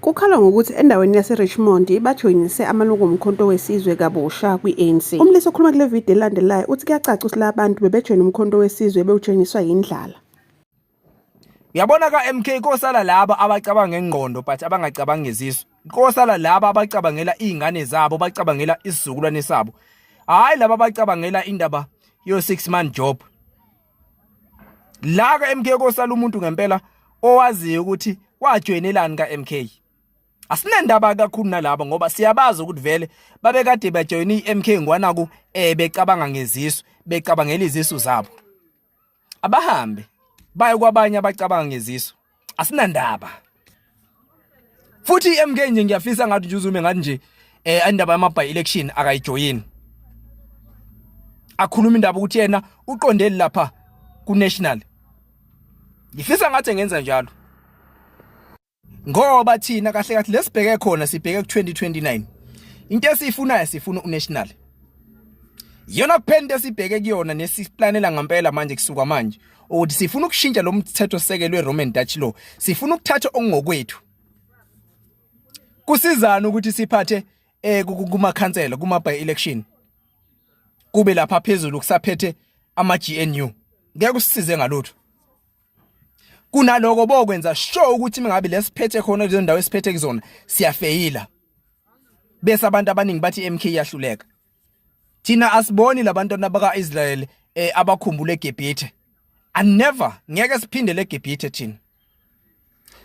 Kukhala ngokuthi endaweni yase-Richmond bajoyinise amalungu omkhonto wesizwe kabusha kwi-ANC. Umlisi okhuluma kule video elandelayo uthi kuyacaca ukuthi la bantu bebejoyina umkhonto wesizwe bewujoyiniswa yindlala. Uyabona ka-MK kosala laba abacabanga ngengqondo but abangacabangi ngezisu. Kosala laba abacabangela izingane zabo, bacabangela isizukulwane sabo. Hayi laba abacabangela indaba yo-6-month job. La ka-MK kosala umuntu ngempela owaziyo ukuthi wajoyinelani ka-MK. Asinendaba kakhulu nalabo ngoba siyabaza ukuthi vele babekade bajoyina i-MK ngwanaku becabanga ngezisu, becabangela izisu zabo. Abahambe baye kwabanye abacabanga ngezisu. Asinandaba. Futhi i-MK nje ngiyafisa ngathi nje uzume ngathi nje indaba yama-by election akayijoyini. Akhuluma indaba ukuthi yena uqondeli lapha ku-national. Ngifisa ngathi ngenza njalo. Ngoba thina kahle kahle lesibheke khona sibheke ku-2029. Into esiyifunayo sifuna unational. Yona kuphela sibheke kuyona nesiplanela ngempela manje kusuka manje ukuthi sifuna ukushintsha lo mthetho sisekelo weRoman Dutch law. Sifuna ukuthatha ongokwethu. Kusizana ukuthi siphathe kuma council kuma by election. Kube lapha phezulu kusaphethe ama-GNU. Ngeke usisize ngalutho. Kunaloko bokwenza sure ukuthi mengabe lesiphethe khona lezo ndawo esiphethe kuzona siyafeyila. Bese abantu abaningi bathi MK yahluleka. Thina asiboni labantu baka-Israel abakhumbula eGibhithe. Never ngeke siphindele eGibhithe thina.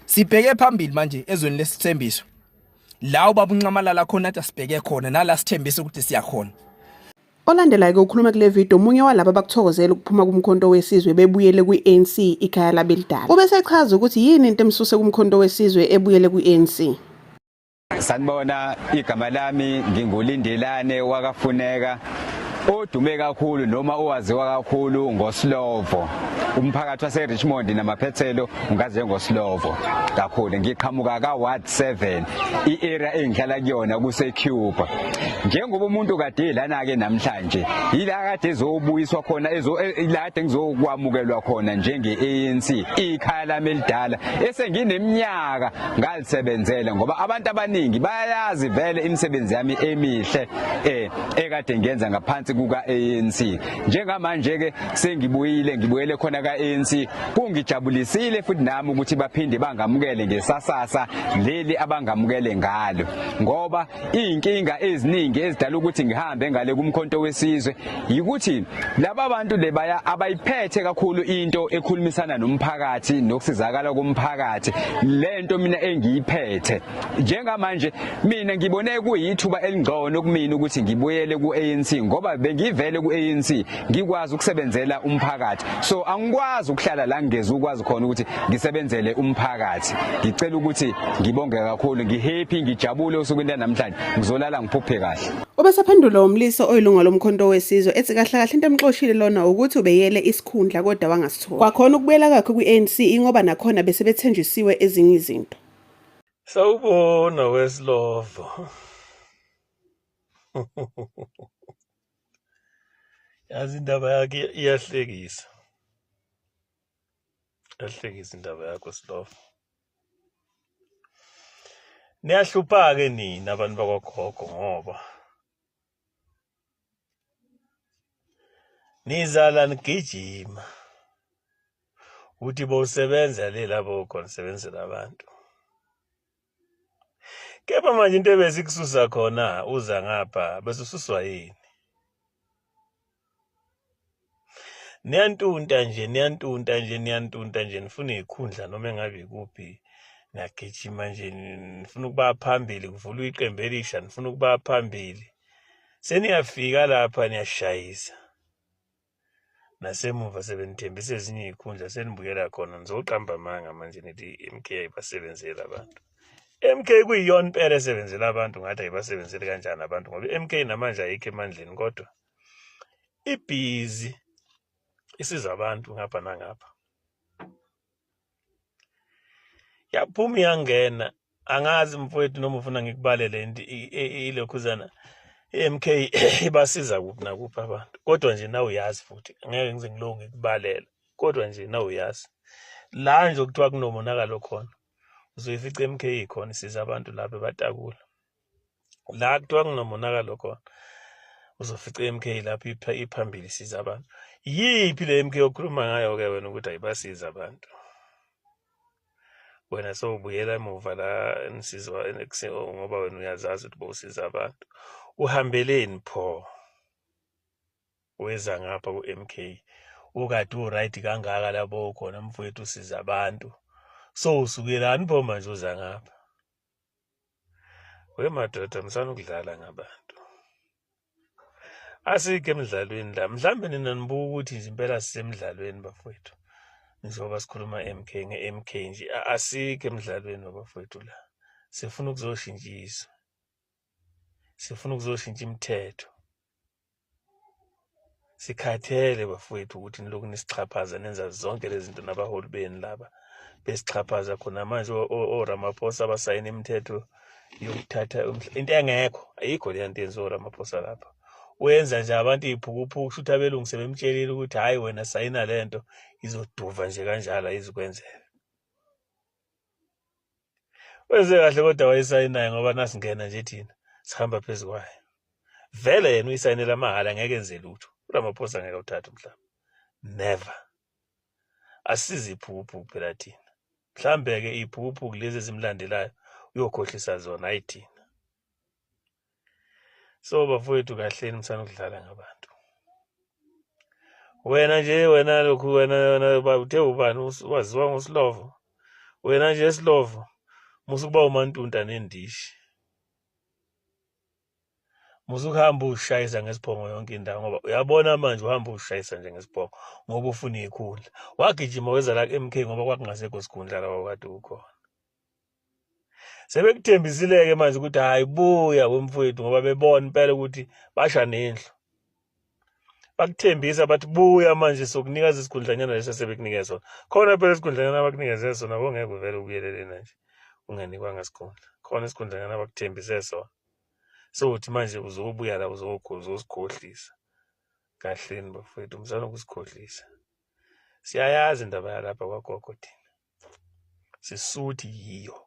Sibheke phambili manje ezweni lesithembiso. La ubabunqamalala khona athi sibheke khona nala sithembisa ukuthi siyakhona. Olandelayo ukhuluma kule video umunye walabo abakuthokozela ukuphuma kumkhonto wesizwe bebuyele kwi-ANC ikhaya labelidala. Ubese echaza ukuthi yini into emsuse kumkhonto wesizwe ebuyele kwi-ANC. Sanibona, igama lami nginguLindelane wakafuneka odume kakhulu noma owaziwa kakhulu ngoSlovo. Umphakathi wase-Richmond namaphethelo ungaze ngoSlovo kakhulu. Ngiqhamuka ka-Ward 7 i-area engihlala kuyona kuse-Cuba. Njengoba umuntu kade lana-ke namhlanje yila kade ezobuyiswa khona ila kade ngizokwamukelwa khona njenge-ANC ikhaya lami elidala esengineminyaka ngalisebenzele ngoba abantu abaningi bayazi vele imisebenzi yami emihle ekade ngenza ngaphansi kuka-ANC. Njengamanje ke ngibuyele khona ka-ANC kungijabulisile futhi nami ukuthi baphinde bangamukele ngesasasa leli abangamukele ngalo ngoba inkinga eziningi ezidala ukuthi ngihambe ngale kumkhonto wesizwe yikuthi laba bantu lebaya abayiphethe kakhulu into ekhulumisana nomphakathi nokusizakala komphakathi lento mina engiyiphethe. Njengamanje mina ngibone kuyithuba elingcono kumina ukuthi ngibuyele ku-ANC ngoba bengivele ku-ANC ngikwazi ukusebenzela umphakathi. So angikwazi ukuhlala la ngingeze ukwazi khona ukuthi ngisebenzele umphakathi. Ngicela ukuthi ngibonge kakhulu, ngihappy, ngijabule usukwini namhlanje, ngizolala ngiphuphe kahle. Ubesaphendula umliso oyilunga lomkhonto wesizwe ethi kahle kahle into emxoshile lona ukuthi ubeyele isikhundla kodwa wangasithola. Kwakhona ukubuyela kwakhe kwi-ANC ingoba nakhona bese bethenjisiwe ezinye izinto. Sawubona weSlovo. Yazi indaba yakhe iyahlekisa. Iyahlekisa indaba yakho Slovo. Niyahlupha-ke nina abantu bakwaGogo ngoba nizala nigijima uthi bowusebenza lela bokhona sebenzela abantu. Kepha manje into ebesikususa khona uza ngapha bese ususwa yini? Niyantunta nje nifuna ikhundla noma engabe kuphi ngagijima nje nifuna ukuba phambili kuvulwa iqembu elisha nifuna ukuba phambili seniyafika lapha niyashayisa nasemuva sebenithembisa ezinye ikhundla senibuyela khona nizoqamba amanga manje nithi MK ayibasebenzela abantu. MK kuyiyona impela esebenzela abantu ngathi ayibasebenzele kanjani abantu ngoba MK namanje ayikho emandleni kodwa ibhizi isiza abantu ngapha nangapha. Yaphuma yangena angazi mfowethu noma ufuna ngikubalele ilokhuzana MK ibasiza kuphi nakuphi abantu kodwa nje nawe uyazi futhi angeke ngize ngilonge ngikubalela kodwa nje nawe uyazi la nje okuthiwa kunomonakalo khona uzoyifica MK ikhona isiza abantu lapha eBatakula la kuthiwa kunomonakalo khona uzofica MK lapha iphambili isiza abantu. Yiphi le MK okhuluma ngayo ke wena ukuthi ayibasiza abantu? Wena sowubuyela emuva la nisizwa ngoba wena uyazazi ukuthi bowusiza abantu. Uhambeleni pho weza ngapha ku-MK ukade uright kangaka lapho ukhona mfowethu usiza abantu, so usukelani pho manje uza ngapha? Madoda msana ukudlala ngabantu, asike emidlalweni la. Mhlambe nina nibuka ukuthi nje impela sisemidlalweni bafowethu njengoba sikhuluma nge-MK nje, asike emidlalweni bafowethu la. Sifuna ukuzoshintshiswa, sifuna ukuzoshintsha imithetho. Sikhathele bafowethu ukuthi niloku nisichaphaza nenza zonke lezi zinto nabaholi beni laba besichaphaza khona manje oRamaphosa abasayina imithetho yokuthatha into engekho, ayikho le nto yenziwa uRamaphosa lapha. Wenza nje abantu iphukuphuku kusho ukuthi abelungu sebemtshelile ukuthi hayi wena sayina lento izoduva nje kanjalo izikwenzela. Wenze kahle kodwa wayesayinayo ngoba nasingena nje thina sihamba phezu kwayo. Vele yena uyisayinela mahala ngeke enze lutho. uRamaphosa ngeke uthathe umhlaba, never. Asize iphukuphuku phela thina. Mhlambe ke iphukuphuku lezi ezimlandelayo uyokhohlisa zona ayithina. So bafowethu kahleni msana ukudlala ngabantu. Wena nje wena lokhu wena uthe ubani waziwa ngoSlovo. Wena nje Slovo musukuba uMantunta nendishi. Musukuhamba ushayisa ngesiphongo yonke indawo ngoba uyabona manje uhamba ushayisa nje ngesiphongo ngoba ufuna ikhundla. Wagijima weza la MK ngoba kwakungasekho sikhundla la wakade ukhona. Sebekuthembisile ke manje ukuthi hayi buya wemfowethu ngoba bebona impela ukuthi basha nendlu. Bakuthembisa bathi buya manje sokunika isikhundlanyana leso sebekunikeza sona. Khona phela isikhundlanyana abakunikeze sona bongeke uvele ubuyelele nje unganikwa ngasikhundla. Khona isikhundlanyana abakuthembise sona. So uthi manje uzobuya la uzosikhohlisa. Kahleni bafowethu msana ukusikhohlisa. Siyayazi indaba yalapha kwagogo thina. Sisuthi yiyo.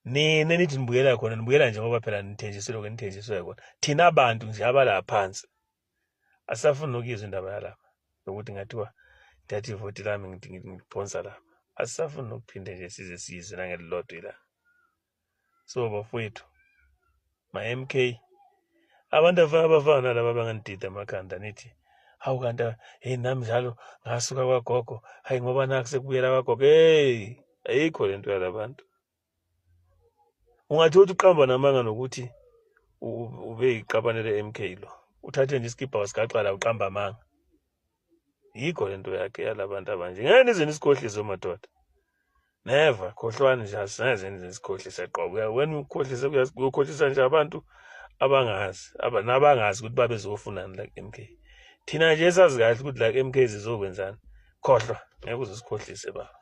Nina nithi nibuyela khona nibuyela nje ngoba phela nithenjiswe lokho nithenjiswe khona. Thina abantu nje abala phansi asafuna ukuzwa indaba yalapha ukuthi ngathiwa thathi ivoti lami ngiphonsa lapha. Asafuna ukuphinde nje size sizwe nangelilodwa la. So bafowethu ma MK abantu abafana laba bangandida amakhanda nithi hawu kanti hey nami njalo ngasuka kwagogo, hayi ngoba naku sekubuyela kwagogo. Hey ayikho lento yalabantu. Ungathi uqamba namanga nokuthi ube iqabanele MK lo. Uthathe nje iskipa wasigaqala uqamba amanga. Yikho lento yakhe yalabantu abanje. Ngeke nize nisikhohlise madoda. Never, khohlwane nje asinaze nize nisikhohlise qobe. Wena ukhohlise uyakhohlisa nje abantu abangazi, nabangazi ukuthi babezofunani la MK. Thina nje sazi kahle ukuthi la MK zizokwenzani. Khohlwa ngeke uze sikhohlise ba.